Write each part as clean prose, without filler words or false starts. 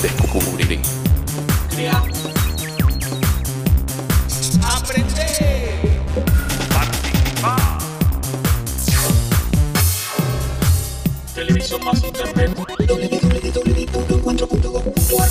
Descubrí. Crea. Aprender. Participar. Televisión más internet. www.encuentro.com.ar.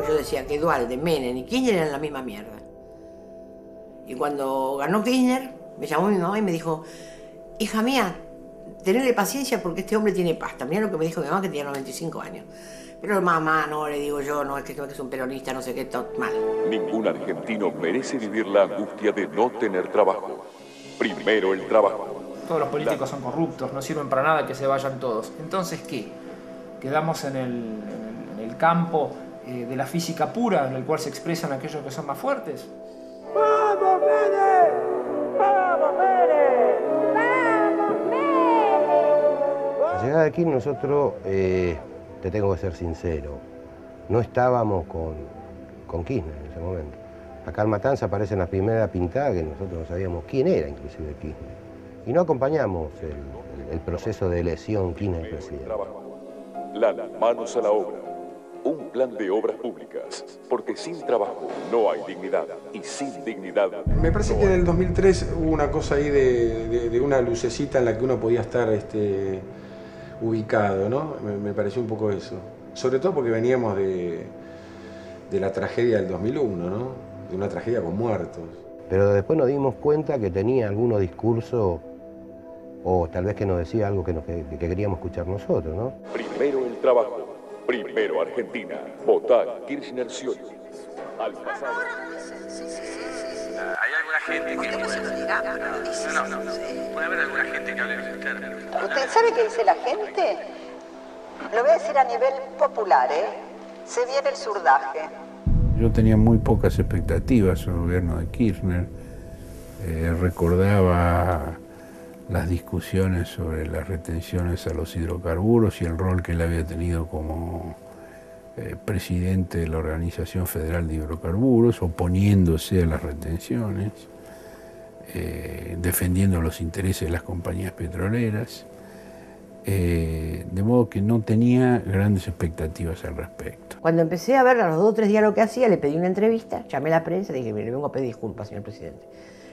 Yo decía que Duhalde, Menem y Kirchner eran la misma mierda. Y cuando ganó Kirchner, me llamó mi mamá y me dijo: hija mía, tenerle paciencia porque este hombre tiene pasta. Mirá lo que me dijo mi mamá, que tenía 95 años. Pero mamá, no, le digo yo, no, es que es un peronista, no sé qué, todo mal. Ningún argentino merece vivir la angustia de no tener trabajo. Primero el trabajo. Todos los políticos son corruptos, no sirven para nada, que se vayan todos. Entonces, ¿qué? Quedamos en el campo de la física pura, en el cual se expresan aquellos que son más fuertes. ¡Vamos, Menem! ¡Vamos, Menem! ¡Vamos, Menem! Al llegar aquí nosotros, te tengo que ser sincero, no estábamos con Kirchner en ese momento. Acá en Matanza aparece en la primera pintada que nosotros no sabíamos quién era inclusive Kirchner. Y no acompañamos el proceso de elección Kirchner-presidente. Las manos a la obra. Un plan de obras públicas. Porque sin trabajo no hay dignidad. Y sin dignidad... Me parece que en el 2003 hubo una cosa ahí de una lucecita en la que uno podía estar ubicado, ¿no? Me pareció un poco eso. Sobre todo porque veníamos de la tragedia del 2001, ¿no? De una tragedia con muertos. Pero después nos dimos cuenta que tenía algunos discursos, o tal vez que nos decía algo que queríamos escuchar nosotros, ¿no? Primero el trabajo. Primero Argentina. Votá Kirchner-Scioli. Al pasado. Hay alguna gente que... No. Puede haber alguna gente que hable de usted. ¿Usted sabe qué dice la gente? Lo voy a decir a nivel popular, ¿eh? Se viene el surdaje. Yo tenía muy pocas expectativas sobre el gobierno de Kirchner. Recordaba las discusiones sobre las retenciones a los hidrocarburos y el rol que él había tenido como presidente de la Organización Federal de Hidrocarburos, oponiéndose a las retenciones, defendiendo los intereses de las compañías petroleras, de modo que no tenía grandes expectativas al respecto. Cuando empecé a ver a los 2 o 3 días lo que hacía, le pedí una entrevista, llamé a la prensa y dije: mire, le vengo a pedir disculpas, señor presidente.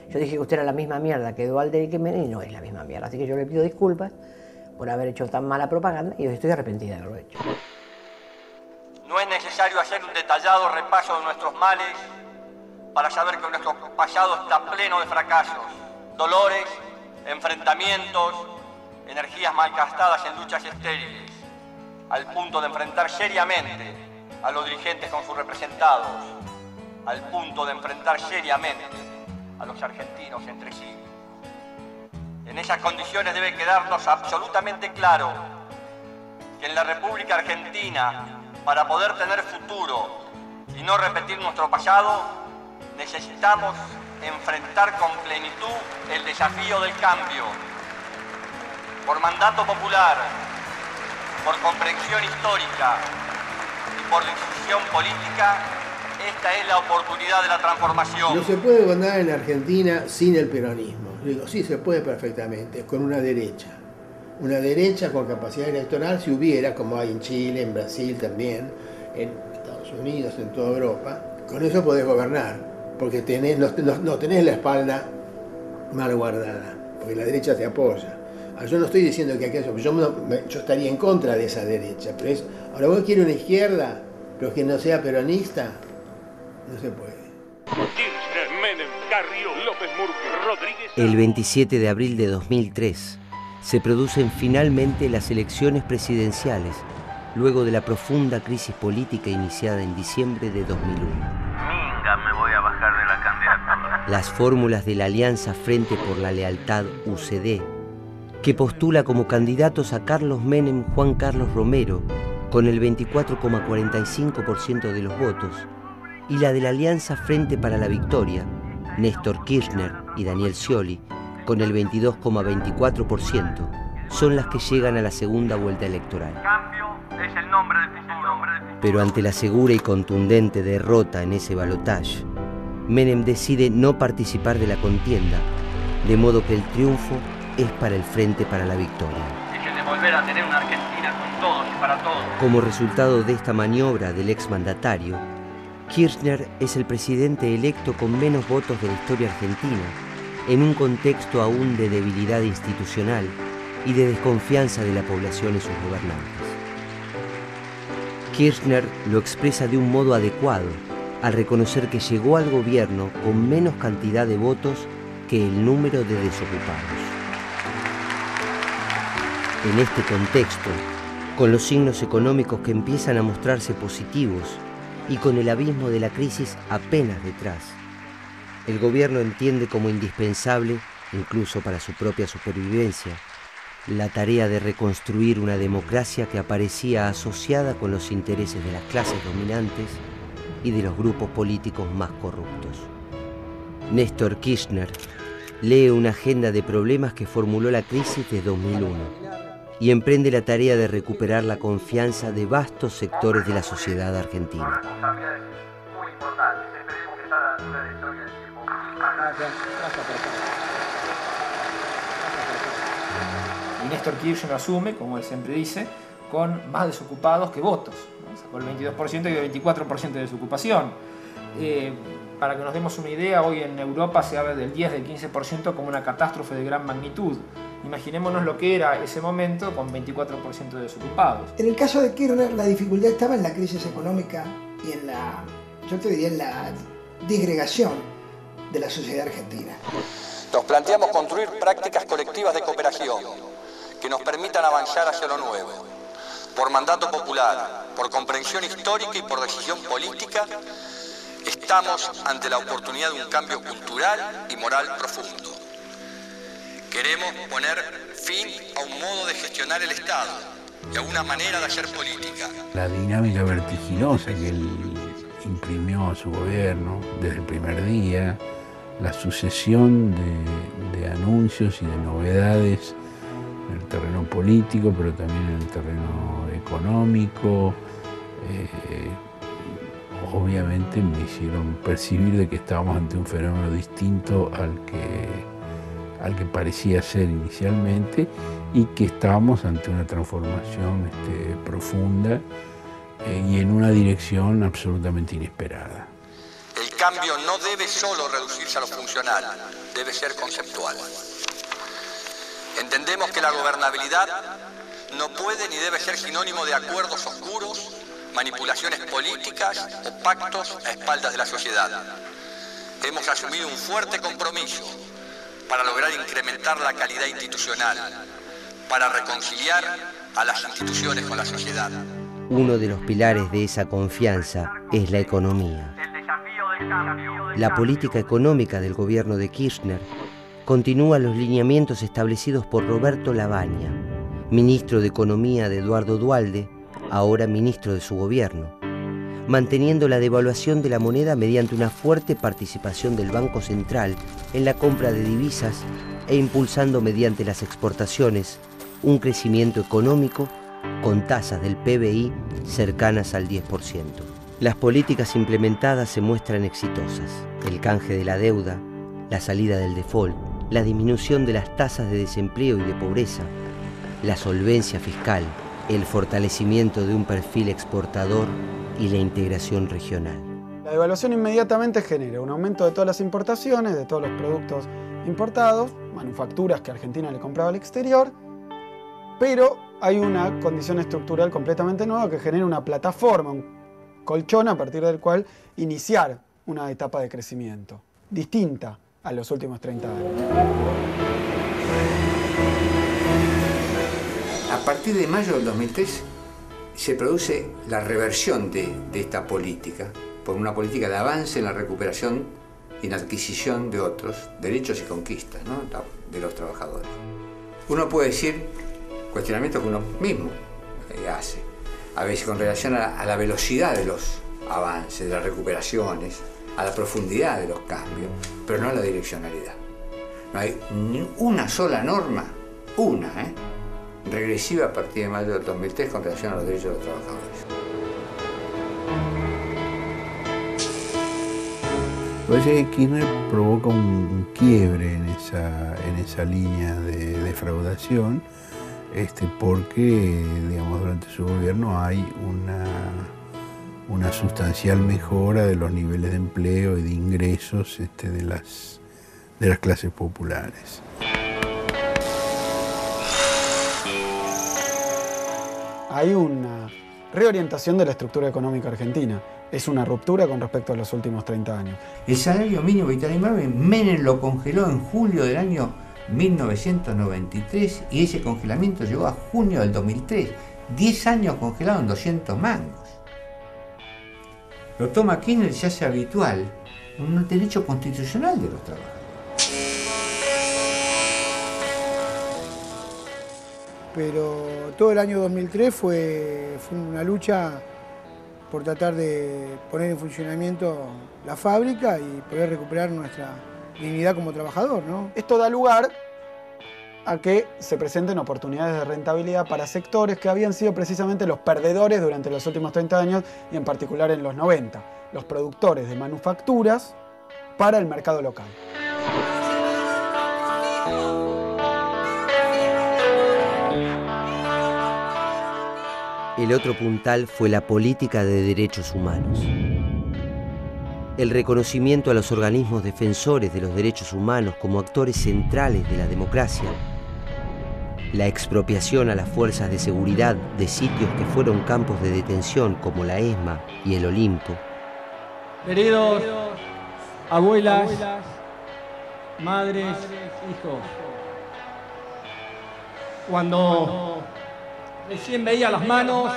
Yo dije que usted era la misma mierda que Duhalde y que Menem, y no es la misma mierda. Así que yo le pido disculpas por haber hecho tan mala propaganda y estoy arrepentida de haberlo hecho. No es necesario hacer un detallado repaso de nuestros males para saber que nuestro pasado está pleno de fracasos, dolores, enfrentamientos, energías malgastadas en luchas estériles, al punto de enfrentar seriamente a los dirigentes con sus representados, al punto de enfrentar seriamente a los argentinos entre sí. En esas condiciones debe quedarnos absolutamente claro que en la República Argentina, para poder tener futuro y no repetir nuestro pasado, necesitamos enfrentar con plenitud el desafío del cambio. Por mandato popular, por comprensión histórica y por decisión política, esta es la oportunidad de la transformación. No se puede gobernar en Argentina sin el peronismo. Digo, sí se puede perfectamente, con una derecha. Una derecha con capacidad electoral, si hubiera, como hay en Chile, en Brasil también, en Estados Unidos, en toda Europa. Con eso podés gobernar, porque no tenés la espalda mal guardada, porque la derecha te apoya. Yo no estoy diciendo que aquello, yo estaría en contra de esa derecha, pero ahora vos quieres una izquierda, pero que no sea peronista, no se puede. Kirchner, Menem, Carrió, López Murphy, Rodríguez... El 27 de abril de 2003 se producen finalmente las elecciones presidenciales, luego de la profunda crisis política iniciada en diciembre de 2001. Minga, me voy a bajar de la candidatura. Las fórmulas de la Alianza Frente por la Lealtad UCD, que postula como candidatos a Carlos Menem, Juan Carlos Romero, con el 24,45% de los votos, y la de la Alianza Frente para la Victoria, Néstor Kirchner y Daniel Scioli, con el 22,24%, son las que llegan a la segunda vuelta electoral. Cambio es el nombre del futuro. Pero ante la segura y contundente derrota en ese balotaje, Menem decide no participar de la contienda, de modo que el triunfo es para el Frente para la Victoria. Dejen de volver a tener una Argentina con todos y para todos. Como resultado de esta maniobra del exmandatario, Kirchner es el presidente electo con menos votos de la historia argentina, en un contexto aún de debilidad institucional y de desconfianza de la población y sus gobernantes. Kirchner lo expresa de un modo adecuado al reconocer que llegó al gobierno con menos cantidad de votos que el número de desocupados. En este contexto, con los signos económicos que empiezan a mostrarse positivos y con el abismo de la crisis apenas detrás, el gobierno entiende como indispensable, incluso para su propia supervivencia, la tarea de reconstruir una democracia que aparecía asociada con los intereses de las clases dominantes y de los grupos políticos más corruptos. Néstor Kirchner lee una agenda de problemas que formuló la crisis de 2001 y emprende la tarea de recuperar la confianza de vastos sectores de la sociedad argentina. Y Néstor Kirchner asume, como él siempre dice, con más desocupados que votos, ¿no? Sacó el 22% y el 24% de desocupación. Para que nos demos una idea, hoy en Europa se habla del 10, del 15% como una catástrofe de gran magnitud. Imaginémonos lo que era ese momento con 24% de desocupados. En el caso de Kirchner, la dificultad estaba en la crisis económica y en la, yo te diría, en la disgregación de la sociedad argentina. Nos planteamos construir prácticas colectivas de cooperación que nos permitan avanzar hacia lo nuevo. Por mandato popular, por comprensión histórica y por decisión política, estamos ante la oportunidad de un cambio cultural y moral profundo. Queremos poner fin a un modo de gestionar el Estado y a una manera de hacer política. La dinámica vertiginosa que él imprimió a su gobierno desde el primer día, la sucesión de anuncios y de novedades en el terreno político, pero también en el terreno económico, obviamente me hicieron percibir de que estábamos ante un fenómeno distinto al que parecía ser inicialmente y que estábamos ante una transformación profunda y en una dirección absolutamente inesperada. El cambio no debe solo reducirse a lo funcional, debe ser conceptual. Entendemos que la gobernabilidad no puede ni debe ser sinónimo de acuerdos oscuros, manipulaciones políticas o pactos a espaldas de la sociedad. Hemos asumido un fuerte compromiso para lograr incrementar la calidad institucional, para reconciliar a las instituciones con la sociedad. Uno de los pilares de esa confianza es la economía. La política económica del gobierno de Kirchner continúa los lineamientos establecidos por Roberto Lavagna, ministro de Economía de Eduardo Duhalde, ahora ministro de su gobierno, manteniendo la devaluación de la moneda mediante una fuerte participación del Banco Central en la compra de divisas e impulsando mediante las exportaciones un crecimiento económico con tasas del PBI cercanas al 10%. Las políticas implementadas se muestran exitosas. El canje de la deuda, la salida del default, la disminución de las tasas de desempleo y de pobreza, la solvencia fiscal, el fortalecimiento de un perfil exportador y la integración regional. La devaluación inmediatamente genera un aumento de todas las importaciones, de todos los productos importados, manufacturas que Argentina le compraba al exterior, pero hay una condición estructural completamente nueva que genera una plataforma, un colchón a partir del cual iniciar una etapa de crecimiento, distinta a los últimos 30 años. A partir de mayo del 2003 se produce la reversión de esta política, por una política de avance en la recuperación y en la adquisición de otros derechos y conquistas, ¿no?, de los trabajadores. Uno puede decir cuestionamientos que uno mismo hace, a veces con relación a la velocidad de los avances, de las recuperaciones, a la profundidad de los cambios, pero no a la direccionalidad. No hay ni una sola norma, regresiva a partir de mayo del 2003 con relación a los derechos de los trabajadores. Parece que Kirchner provoca un quiebre en esa línea de defraudación, porque, digamos, durante su gobierno hay una sustancial mejora de los niveles de empleo y de ingresos de las clases populares. Hay una reorientación de la estructura económica argentina. Es una ruptura con respecto a los últimos 30 años. El salario mínimo vital inviolable, Menem lo congeló en julio del año 1993 y ese congelamiento llegó a junio del 2003. 10 años congelado en 200 mangos. Lo toma Kirchner y se hace habitual, un derecho constitucional de los trabajadores. Pero todo el año 2003 fue una lucha por tratar de poner en funcionamiento la fábrica y poder recuperar nuestra dignidad como trabajador, ¿no? Esto da lugar a que se presenten oportunidades de rentabilidad para sectores que habían sido precisamente los perdedores durante los últimos 30 años y en particular en los 90, los productores de manufacturas para el mercado local. El otro puntal fue la política de derechos humanos. El reconocimiento a los organismos defensores de los derechos humanos como actores centrales de la democracia, la expropiación a las fuerzas de seguridad de sitios que fueron campos de detención como la ESMA y el Olimpo. Queridos abuelas, madres, hijos, cuando recién veía las manos,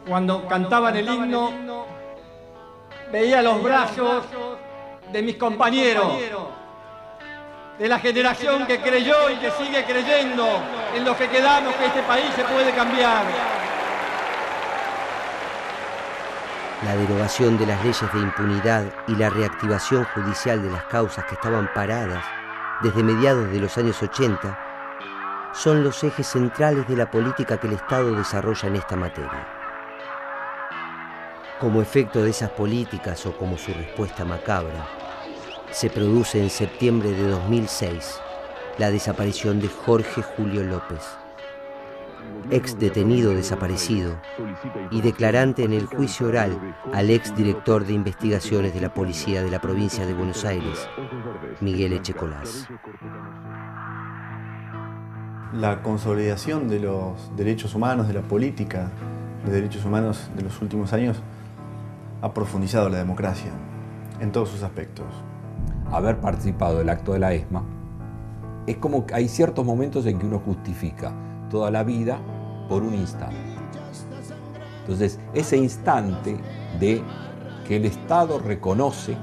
cuando cantaban el himno, veía los brazos de mis compañeros, de la generación que creyó y que sigue creyendo en lo que quedamos, que este país se puede cambiar. La derogación de las leyes de impunidad y la reactivación judicial de las causas que estaban paradas desde mediados de los años 80 son los ejes centrales de la política que el Estado desarrolla en esta materia. Como efecto de esas políticas o como su respuesta macabra, se produce en septiembre de 2006 la desaparición de Jorge Julio López, ex detenido desaparecido y declarante en el juicio oral al ex director de investigaciones de la policía de la provincia de Buenos Aires, Miguel Echecolás. La consolidación de los derechos humanos, de la política de derechos humanos de los últimos años, ha profundizado la democracia en todos sus aspectos. Haber participado del acto de la ESMA es como que hay ciertos momentos en que uno justifica toda la vida por un instante. Entonces, ese instante de que el Estado reconoce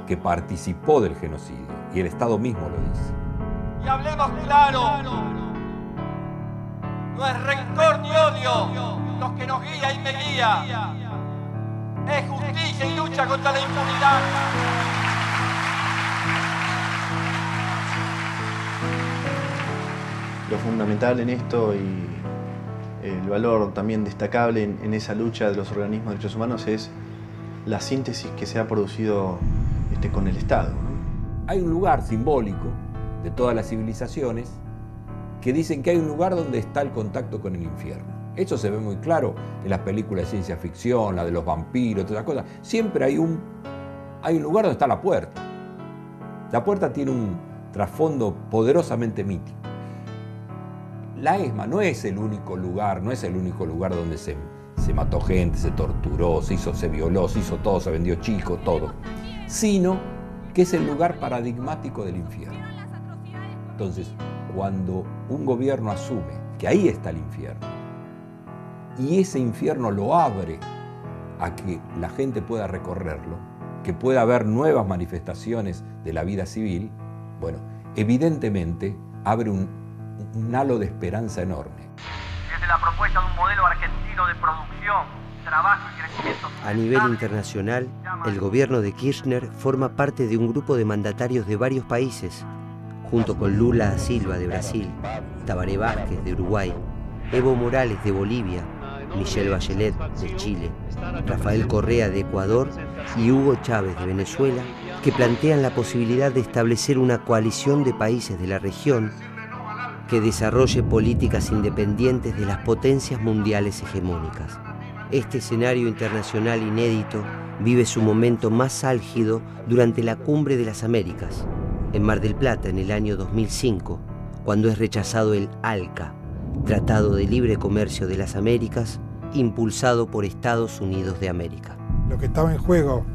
que participó del genocidio, y el Estado mismo lo dice. Y hablemos claro, no es rencor ni odio lo que nos guía y me guía, es justicia y lucha contra la impunidad. Lo fundamental en esto y el valor también destacable en esa lucha de los organismos de derechos humanos es la síntesis que se ha producido con el Estado, ¿no? Hay un lugar simbólico de todas las civilizaciones que dicen que hay un lugar donde está el contacto con el infierno. Eso se ve muy claro en las películas de ciencia ficción, la de los vampiros, todas esas cosas. Siempre hay un lugar donde está la puerta. La puerta tiene un trasfondo poderosamente mítico. La ESMA no es el único lugar donde se mató gente, se torturó, se violó, se hizo todo, se vendió chico, todo, sino que es el lugar paradigmático del infierno. Entonces, cuando un gobierno asume que ahí está el infierno, y ese infierno lo abre a que la gente pueda recorrerlo, que pueda haber nuevas manifestaciones de la vida civil, bueno, evidentemente abre un halo de esperanza enorme. Desde la propuesta de un modelo argentino de producción, trabajo y crecimiento. A nivel internacional, el gobierno de Kirchner forma parte de un grupo de mandatarios de varios países, junto con Lula da Silva de Brasil, Tabaré Vázquez de Uruguay, Evo Morales de Bolivia, Michelle Bachelet de Chile, Rafael Correa de Ecuador y Hugo Chávez de Venezuela, que plantean la posibilidad de establecer una coalición de países de la región que desarrolle políticas independientes de las potencias mundiales hegemónicas. Este escenario internacional inédito vive su momento más álgido durante la Cumbre de las Américas, en Mar del Plata en el año 2005, cuando es rechazado el ALCA, Tratado de Libre Comercio de las Américas, impulsado por Estados Unidos de América. Lo que estaba en juego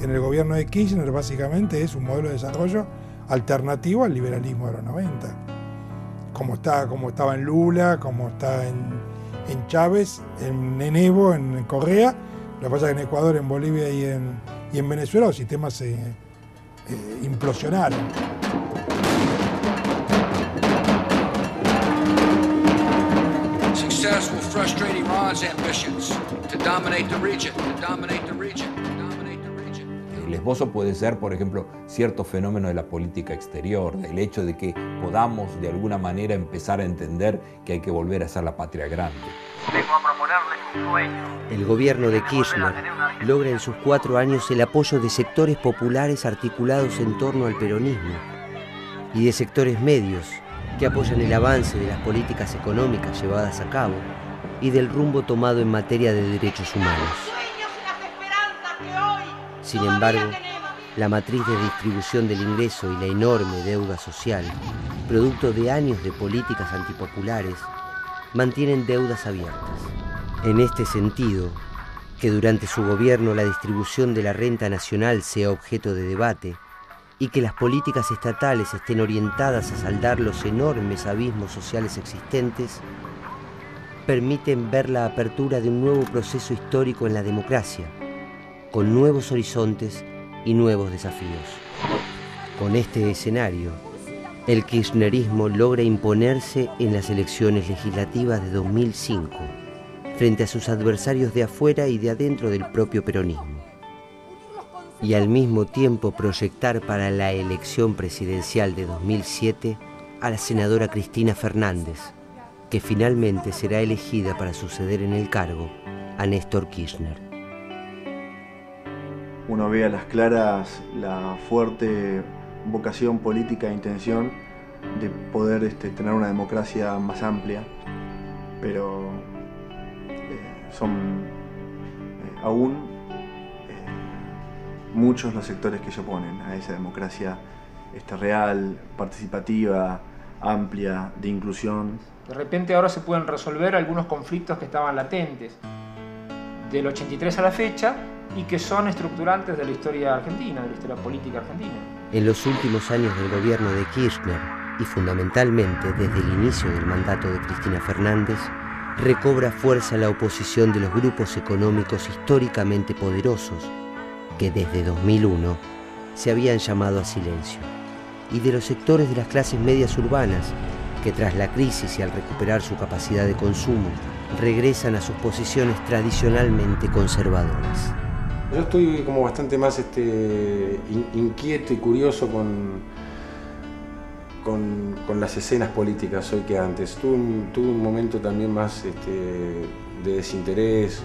en el gobierno de Kirchner básicamente es un modelo de desarrollo alternativo al liberalismo de los 90. Como estaba en Lula, como está en Chávez, en Evo, en Correa. Lo que pasa es que en Ecuador, en Bolivia y en Venezuela los sistemas se implosionaron. Success will frustrate Iran's ambitions to dominate the region, El esbozo puede ser, por ejemplo, cierto fenómeno de la política exterior, el hecho de que podamos de alguna manera empezar a entender que hay que volver a ser la patria grande. Vengo a proponerles un sueño. El gobierno de Kirchner logra en sus 4 años el apoyo de sectores populares articulados en torno al peronismo y de sectores medios que apoyan el avance de las políticas económicas llevadas a cabo y del rumbo tomado en materia de derechos humanos. Sin embargo, la matriz de distribución del ingreso y la enorme deuda social, producto de años de políticas antipopulares, mantienen deudas abiertas. En este sentido, que durante su gobierno la distribución de la renta nacional sea objeto de debate y que las políticas estatales estén orientadas a saldar los enormes abismos sociales existentes, permiten ver la apertura de un nuevo proceso histórico en la democracia, con nuevos horizontes y nuevos desafíos. Con este escenario, el kirchnerismo logra imponerse en las elecciones legislativas de 2005, frente a sus adversarios de afuera y de adentro del propio peronismo, y al mismo tiempo proyectar para la elección presidencial de 2007 a la senadora Cristina Fernández, que finalmente será elegida para suceder en el cargo a Néstor Kirchner. Uno ve a las claras la fuerte vocación política e intención de poder tener una democracia más amplia, pero son aún muchos los sectores que se oponen a esa democracia real, participativa, amplia, de inclusión. De repente ahora se pueden resolver algunos conflictos que estaban latentes del 83 a la fecha y que son estructurantes de la historia argentina, de la historia política argentina. En los últimos años del gobierno de Kirchner, y fundamentalmente desde el inicio del mandato de Cristina Fernández, recobra fuerza la oposición de los grupos económicos históricamente poderosos, que desde 2001 se habían llamado a silencio, y de los sectores de las clases medias urbanas, que tras la crisis y al recuperar su capacidad de consumo, regresan a sus posiciones tradicionalmente conservadoras. Yo estoy como bastante más inquieto y curioso con las escenas políticas hoy que antes. Tuve un momento también más de desinterés,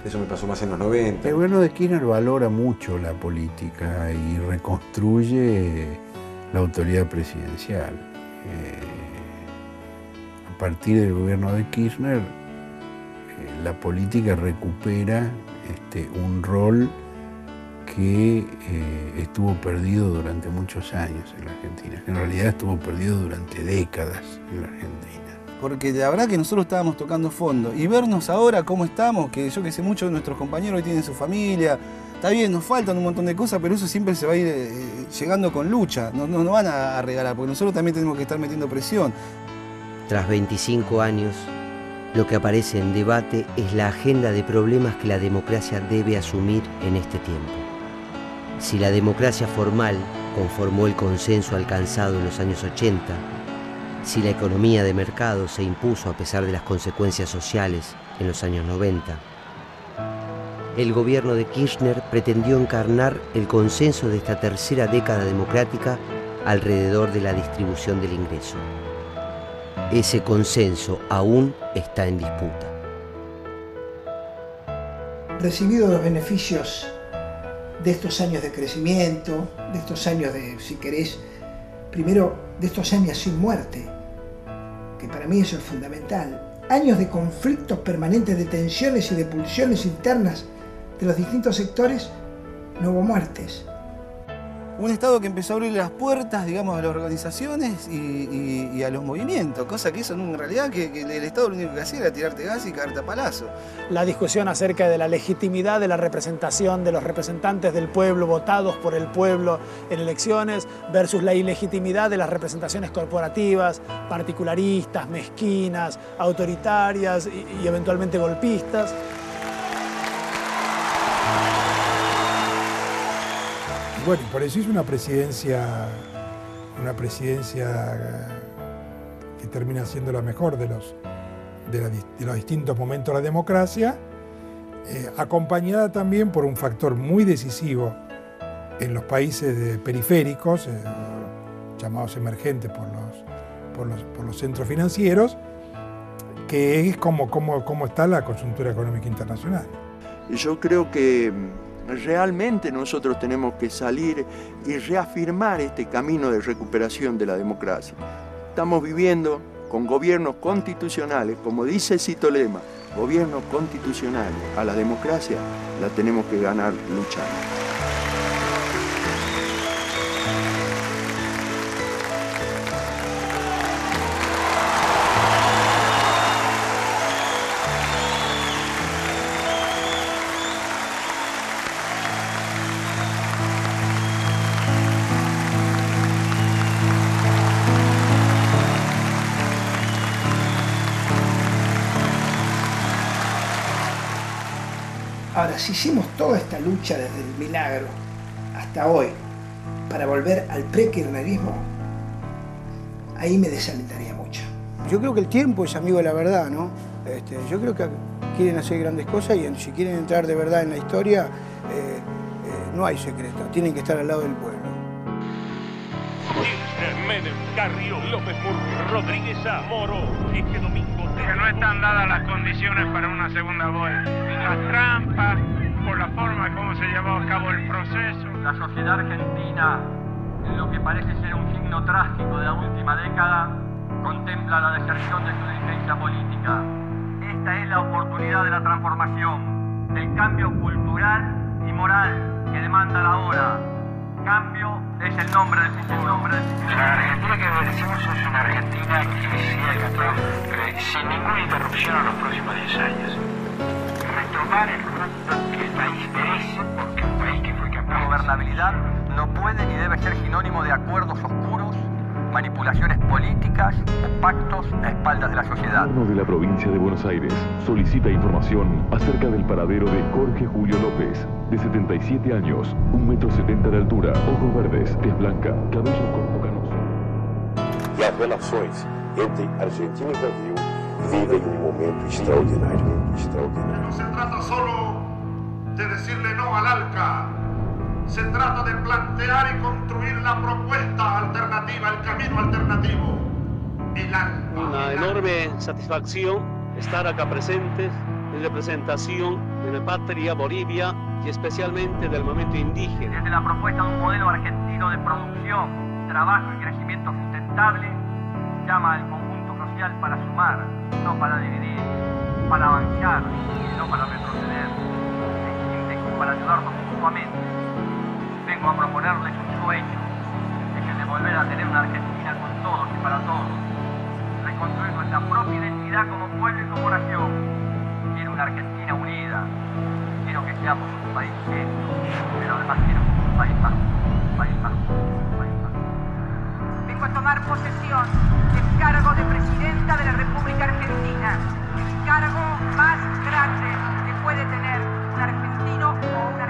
eso me pasó más en los 90. El gobierno de Kirchner valora mucho la política y reconstruye la autoridad presidencial. A partir del gobierno de Kirchner, la política recupera un rol que estuvo perdido durante muchos años en la Argentina, que en realidad estuvo perdido durante décadas en la Argentina. Porque la verdad que nosotros estábamos tocando fondo y vernos ahora cómo estamos, que yo que sé, muchos de nuestros compañeros hoy tienen su familia, está bien, nos faltan un montón de cosas, pero eso siempre se va a ir llegando con lucha, no nos van a regalar, porque nosotros también tenemos que estar metiendo presión. Tras 25 años, lo que aparece en debate es la agenda de problemas que la democracia debe asumir en este tiempo. Si la democracia formal conformó el consenso alcanzado en los años 80, si la economía de mercado se impuso a pesar de las consecuencias sociales en los años 90, el gobierno de Kirchner pretendió encarnar el consenso de esta tercera década democrática alrededor de la distribución del ingreso. Ese consenso aún está en disputa. Recibido los beneficios de estos años de crecimiento, de estos años de, si querés, primero de estos años sin muerte, que para mí eso es fundamental. Años de conflictos permanentes, de tensiones y de pulsiones internas de los distintos sectores, no hubo muertes. Un Estado que empezó a abrir las puertas, digamos, a las organizaciones y a los movimientos, cosa que eso en realidad que el Estado lo único que hacía era tirarte gas y cagarte a palazo. La discusión acerca de la legitimidad de la representación de los representantes del pueblo, votados por el pueblo en elecciones, versus la ilegitimidad de las representaciones corporativas, particularistas, mezquinas, autoritarias y eventualmente golpistas. Bueno, por eso es una presidencia que termina siendo la mejor de los distintos momentos de la democracia, acompañada también por un factor muy decisivo en los países periféricos, llamados emergentes por los centros financieros, que es cómo está la coyuntura económica internacional. Yo creo que realmente nosotros tenemos que salir y reafirmar este camino de recuperación de la democracia. Estamos viviendo con gobiernos constitucionales, como dice Cito Lema, gobiernos constitucionales. A la democracia la tenemos que ganar luchando. Ahora, si hicimos toda esta lucha desde el milagro hasta hoy para volver al pre-kirchnerismo, ahí me desalentaría mucho. Yo creo que el tiempo es amigo de la verdad, ¿no? Yo creo que quieren hacer grandes cosas y si quieren entrar de verdad en la historia, no hay secreto, tienen que estar al lado del pueblo. Kirchner, Menem, Carrió, López Murphy, Rodríguez A, Moro, este domingo. Que no están dadas las condiciones para una segunda vuelta. Las trampas, por la forma como se llevó a cabo el proceso. La sociedad argentina, en lo que parece ser un signo trágico de la última década, contempla la deserción de su dirigencia política. Esta es la oportunidad de la transformación, del cambio cultural y moral que demanda la hora. Cambio es el nombre del futuro. La Argentina que merecemos es una Argentina que siga sin ninguna interrupción en los próximos 10 años. Retomar el rumbo que el país merece, porque un país que fue capaz. La gobernabilidad no puede ni debe ser sinónimo de acuerdos oscuros, manipulaciones políticas o pactos a espaldas de la sociedad. El gobierno de la provincia de Buenos Aires solicita información acerca del paradero de Jorge Julio López, de 77 años, 1,70 m de altura, ojos verdes, tez blanca, cabello corto canoso. Las relações entre Argentina y Brasil viven un momento extraordinario. No se trata solo de decirle no al ALCA. Se trata de plantear y construir la propuesta alternativa, el camino alternativo, el ALCA. Una enorme satisfacción estar acá presentes en representación de mi patria Bolivia y especialmente del movimiento indígena. Desde la propuesta de un modelo argentino de producción, trabajo y crecimiento sustentable, llama al conjunto social para sumar, no para dividir, para avanzar, no para retroceder, para ayudarnos mutuamente. Vengo a proponerles un sueño, es el de volver a tener una Argentina con todos y para todos, reconstruir nuestra propia identidad como pueblo y como nación. Quiero una Argentina unida, quiero que seamos un país serio, pero además quiero un país más, un país más, un país más. Vengo a tomar posesión del cargo de presidenta de la República Argentina, el cargo más grande que puede tener un argentino o una